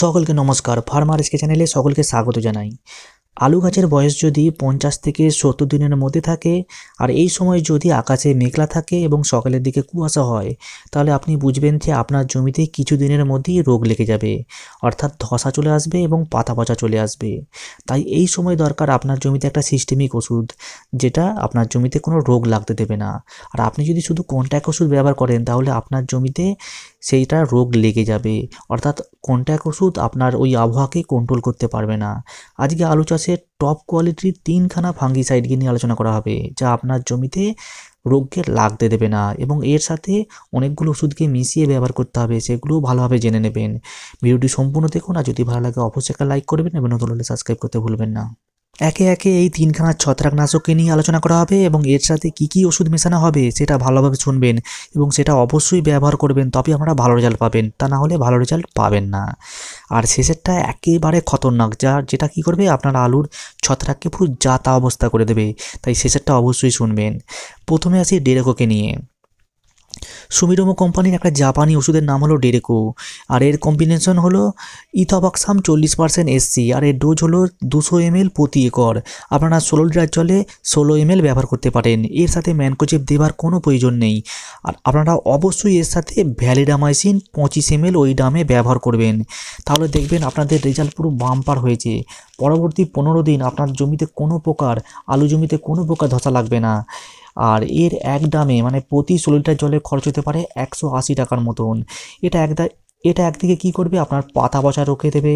সকলকে নমস্কার। Farmer SK চ্যানেলে সকলকে স্বাগত জানাই। আলু গাছের বয়স যদি 50 থেকে 70 দিনের মধ্যে থাকে আর এই সময় যদি আকাশে মেঘলা থাকে এবং সকালের দিকে কুয়াশা হয়, তাহলে আপনি বুঝবেন যে আপনার জমিতে কিছু দিনের মধ্যেই রোগ লেগে যাবে, অর্থাৎ ধসা চলে আসবে এবং পাতা পচা চলে আসবে। তাই এই সময় দরকার আপনার জমিতে একটা সিস্টেমিক ওষুধ, যেটা আপনার জমিতে কোনো রোগ লাগতে দেবে না। আর আপনি যদি শুধু কন্ট্যাক্ট ওষুধ ব্যবহার করেন, তাহলে আপনার জমিতে সেইটা রোগ লেগে যাবে, অর্থাৎ কন্ট্যাক্ট ওষুধ আপনার ওই আবহাওয়াকে কন্ট্রোল করতে পারবে না। আজকে আলু চাষের টপ কোয়ালিটির 3খানা ফাঙ্গিসাইডকে নিয়ে আলোচনা করা হবে, যা আপনার জমিতে রোগকে লাগতে দেবে না এবং এর সাথে অনেকগুলো ওষুধকে মিশিয়ে ব্যবহার করতে হবে, সেগুলোও ভালোভাবে জেনে নেবেন। ভিডিওটি সম্পূর্ণ দেখুন, আর যদি ভালো লাগে অবশ্যই একটা লাইক করবেন এবং নতুন হলে সাবস্ক্রাইব করতে ভুলবেন না। একে একে এই 3খানা ছত্রাকনাশককে নিয়ে আলোচনা করা হবে এবং এর সাথে কি কি ওষুধ মেশানো হবে সেটা ভালোভাবে শুনবেন এবং সেটা অবশ্যই ব্যবহার করবেন, তবে আপনারা ভালো রেজাল্ট পাবেন, তা না হলে ভালো রেজাল্ট পাবেন না। আর শেষেরটা একেবারে খতরনাক, যেটা কি করবে আপনার আলুর ছত্রাককে পুরো যাতা অবস্থা করে দেবে, তাই শেষেরটা অবশ্যই শুনবেন। প্রথমে আসি ডেরেকোকে নিয়ে। সুমিটোমো কোম্পানির একটা জাপানি ওষুধের নাম হলো ডেরেকো, আর এর কম্বিনেশন হলো ইথাবাক্সাম 40% এসসি, আর এর ডোজ হলো 200 ml প্রতি একর। আপনারা 16 লিটার জলে 16 ml ব্যবহার করতে পারেন। এর সাথে ম্যানকোজেব দেবার কোনো প্রয়োজন নেই। আর আপনারা অবশ্যই এর সাথে ভ্যালিডামাইসিন 25 ml ওই দামে ব্যবহার করবেন, তাহলে দেখবেন আপনাদের রেজাল্ট পুরো বাম্পার হয়েছে। পরবর্তী 15 দিন আপনার জমিতে কোনো প্রকার আলু জমিতে কোনো প্রকার ধসা লাগবে না। আর এর এক দামে মানে প্রতি 16 লিটার জলে খরচ হতে পারে 180 টাকার মতন। এটা একদিকে কি করবে, আপনার পাতা পচা রুখে দেবে,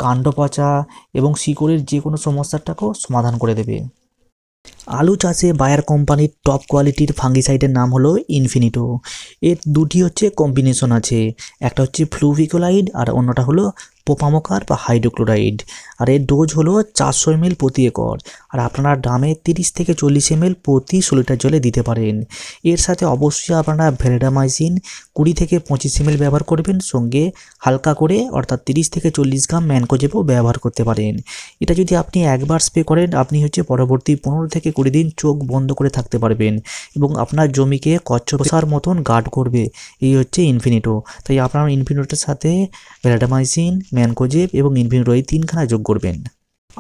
কাণ্ড পচা এবং শিকড়ের যে কোনো সমস্যাটাকেও সমাধান করে দেবে। আলু চাষে বায়ার কোম্পানির টপ কোয়ালিটির ফাঙ্গিসাইডের নাম হলো ইনফিনিটো। এর দুটি হচ্ছে কম্বিনেশন আছে, একটা হচ্ছে ফ্লুভিকোলাইড আর অন্যটা হলো পোপামোকার বা হাইড্রোক্লোরাইড। আর এর ডোজ হলো 400 ml প্রতি একর, আর আপনারা ড্রামে 30 থেকে 40 ml প্রতি 16 লিটার জলে দিতে পারেন। এর সাথে অবশ্যই আপনারা ভ্যালিডামাইসিন 20 থেকে 25 ml ব্যবহার করবেন, সঙ্গে হালকা করে অর্থাৎ 30 থেকে 40 গ্রাম ম্যানকোজেবও ব্যবহার করতে পারেন। এটা যদি আপনি একবার স্প্রে করেন, আপনি পরবর্তী 15 থেকে 20 দিন চোখ বন্ধ করে থাকতে পারবেন এবং আপনার জমিকে কচ্ছপসার মতন গার্ড করবে। এই হচ্ছে ইনফিনিটো। তাই আপনারা ইনফিনিটোর সাথে ভ্যালিডামাইসিন, ম্যানকোজেব এবং ইনফিনিটো এই 3খানা যোগ করবেন।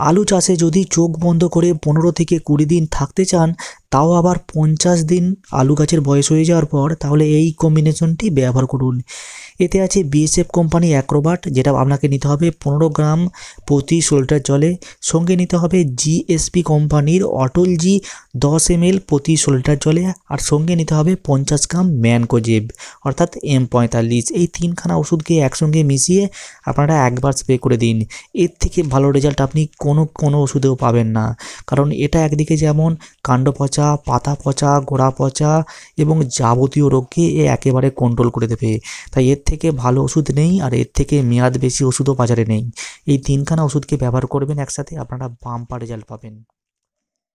আলু চাষে যদি চোখ বন্ধ করে 15 থেকে 20 দিন থাকতে চান, তাও আবার 50 দিন আলু গাছের বয়স হয়ে যাওয়ার পর, তাহলে এই কম্বিনেশনটি ব্যবহার করুন। এতে আছে বিএসএফ কোম্পানি অ্যাক্রোবাট, যেটা আপনাকে নিতে হবে 15 গ্রাম প্রতি 16 লিটার জলে। সঙ্গে নিতে হবে জিএসপি কোম্পানির অটল জি 10 ml প্রতি 16 লিটার জলে, আর সঙ্গে নিতে হবে 50 গ্রাম ম্যানকোজেব অর্থাৎ M45। এই 3খানা ওষুধকে একসঙ্গে মিশিয়ে আপনারা একবার স্প্রে করে দিন। এর থেকে ভালো রেজাল্ট আপনি কোনো ওষুধেও পাবেন না, কারণ এটা একদিকে যেমন কাণ্ড পচা, পাতা পচা, গোড়া পচা এবং যাবতীয় রোগকে একেবারে কন্ট্রোল করে দেবে। তাই এর থেকে ভালো ওষুধ নেই, আর এর থেকে মেয়াদ বেশি ওষুধও বাজারে নেই। এই 3খানা ওষুধকে ব্যবহার করবেন একসাথে, আপনারা বাম্পার রেজাল্ট পাবেন।